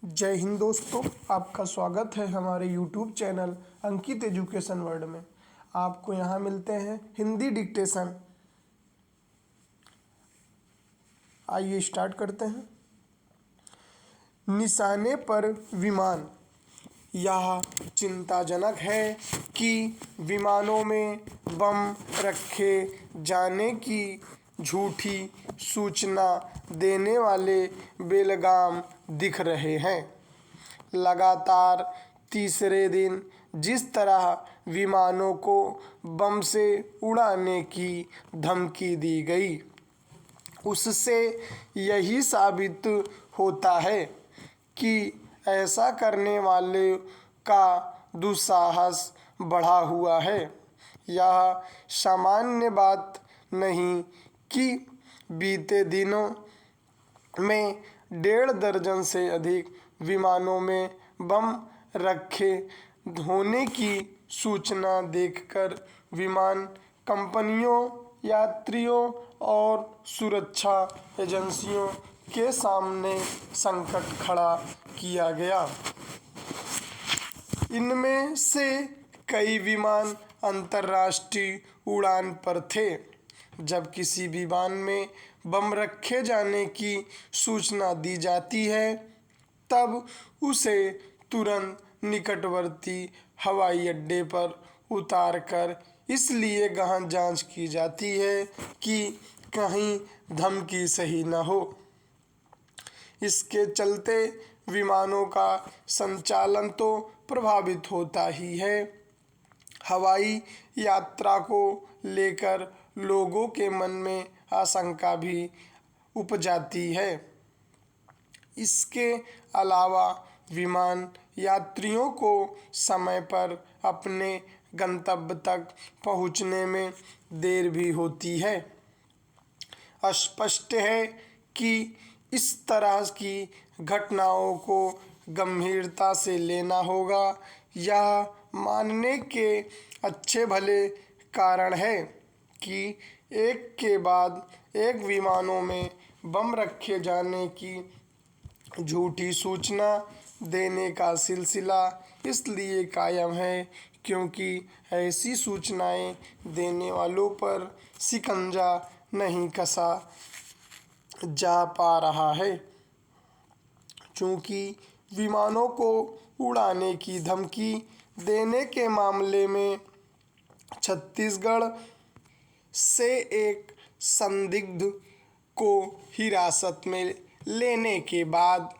जय हिंद दोस्तों, आपका स्वागत है हमारे YouTube चैनल अंकित एजुकेशन वर्ल्ड में। आपको यहाँ मिलते हैं हिंदी डिक्टेशन। आइए स्टार्ट करते हैं। निशाने पर विमान। यह चिंताजनक है कि विमानों में बम रखे जाने की झूठी सूचना देने वाले बेलगाम दिख रहे हैं। लगातार तीसरे दिन जिस तरह विमानों को बम से उड़ाने की धमकी दी गई, उससे यही साबित होता है कि ऐसा करने वाले का दुस्साहस बढ़ा हुआ है। यह सामान्य बात नहीं कि बीते दिनों में 1.5 दर्जन से अधिक विमानों में बम रखे होने की सूचना देखकर विमान कंपनियों, यात्रियों और सुरक्षा एजेंसियों के सामने संकट खड़ा किया गया। इनमें से कई विमान अंतर्राष्ट्रीय उड़ान पर थे। जब किसी विमान में बम रखे जाने की सूचना दी जाती है, तब उसे तुरंत निकटवर्ती हवाई अड्डे पर उतारकर इसलिए गहन जांच की जाती है कि कहीं धमकी सही न हो। इसके चलते विमानों का संचालन तो प्रभावित होता ही है, हवाई यात्रा को लेकर लोगों के मन में आशंका भी उपजाती है। इसके अलावा विमान यात्रियों को समय पर अपने गंतव्य तक पहुंचने में देर भी होती है। स्पष्ट है कि इस तरह की घटनाओं को गंभीरता से लेना होगा। यह मानने के अच्छे भले कारण है कि एक के बाद एक विमानों में बम रखे जाने की झूठी सूचना देने का सिलसिला इसलिए कायम है क्योंकि ऐसी सूचनाएं देने वालों पर शिकंजा नहीं कसा जा पा रहा है। चूंकि विमानों को उड़ाने की धमकी देने के मामले में छत्तीसगढ़ से एक संदिग्ध को हिरासत में लेने के बाद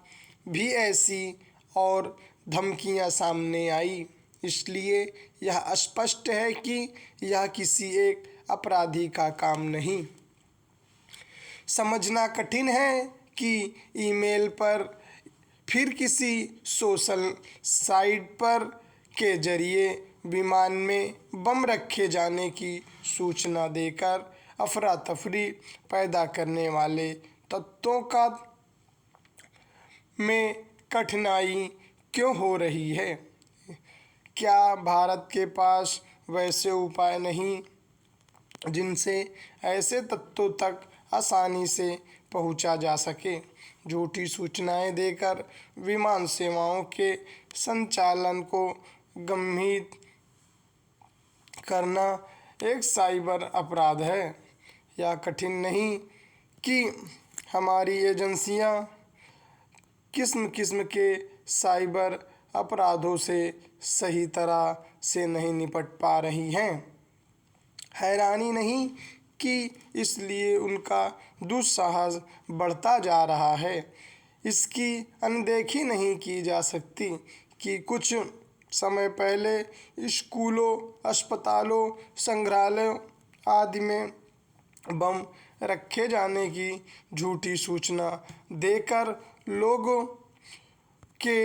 भी ऐसी और धमकियां सामने आई, इसलिए यह स्पष्ट है कि यह किसी एक अपराधी का काम नहीं। समझना कठिन है कि ईमेल पर फिर किसी सोशल साइट पर के जरिए विमान में बम रखे जाने की सूचना देकर अफरा तफरी पैदा करने वाले तत्वों का में कठिनाई क्यों हो रही है। क्या भारत के पास वैसे उपाय नहीं जिनसे ऐसे तत्वों तक आसानी से पहुंचा जा सके। झूठी सूचनाएं देकर विमान सेवाओं के संचालन को गंभीर करना एक साइबर अपराध है। यह कठिन नहीं कि हमारी एजेंसियां किस्म किस्म के साइबर अपराधों से सही तरह से नहीं निपट पा रही हैं। हैरानी नहीं कि इसलिए उनका दुस्साहस बढ़ता जा रहा है। इसकी अनदेखी नहीं की जा सकती कि कुछ समय पहले स्कूलों, अस्पतालों, संग्रहालयों आदि में बम रखे जाने की झूठी सूचना देकर लोगों के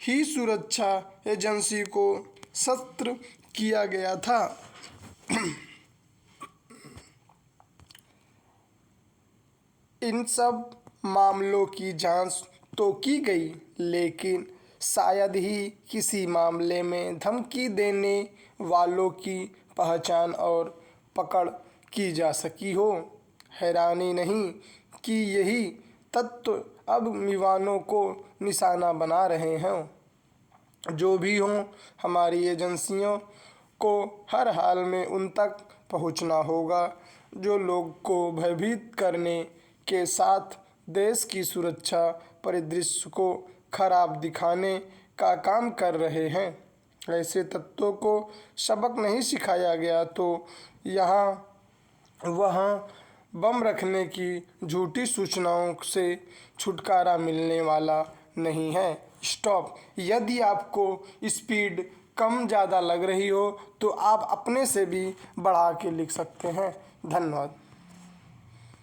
ही सुरक्षा एजेंसी को सत्र किया गया था। इन सब मामलों की जांच तो की गई, लेकिन शायद ही किसी मामले में धमकी देने वालों की पहचान और पकड़ की जा सकी हो। हैरानी नहीं कि यही तत्व अब विमानों को निशाना बना रहे हैं। जो भी हों, हमारी एजेंसियों को हर हाल में उन तक पहुंचना होगा जो लोग को भयभीत करने के साथ देश की सुरक्षा परिदृश्य को खराब दिखाने का काम कर रहे हैं। ऐसे तत्वों को सबक नहीं सिखाया गया तो यहाँ वहाँ बम रखने की झूठी सूचनाओं से छुटकारा मिलने वाला नहीं है। स्टॉप। यदि आपको स्पीड कम ज़्यादा लग रही हो तो आप अपने से भी बढ़ा के लिख सकते हैं। धन्यवाद।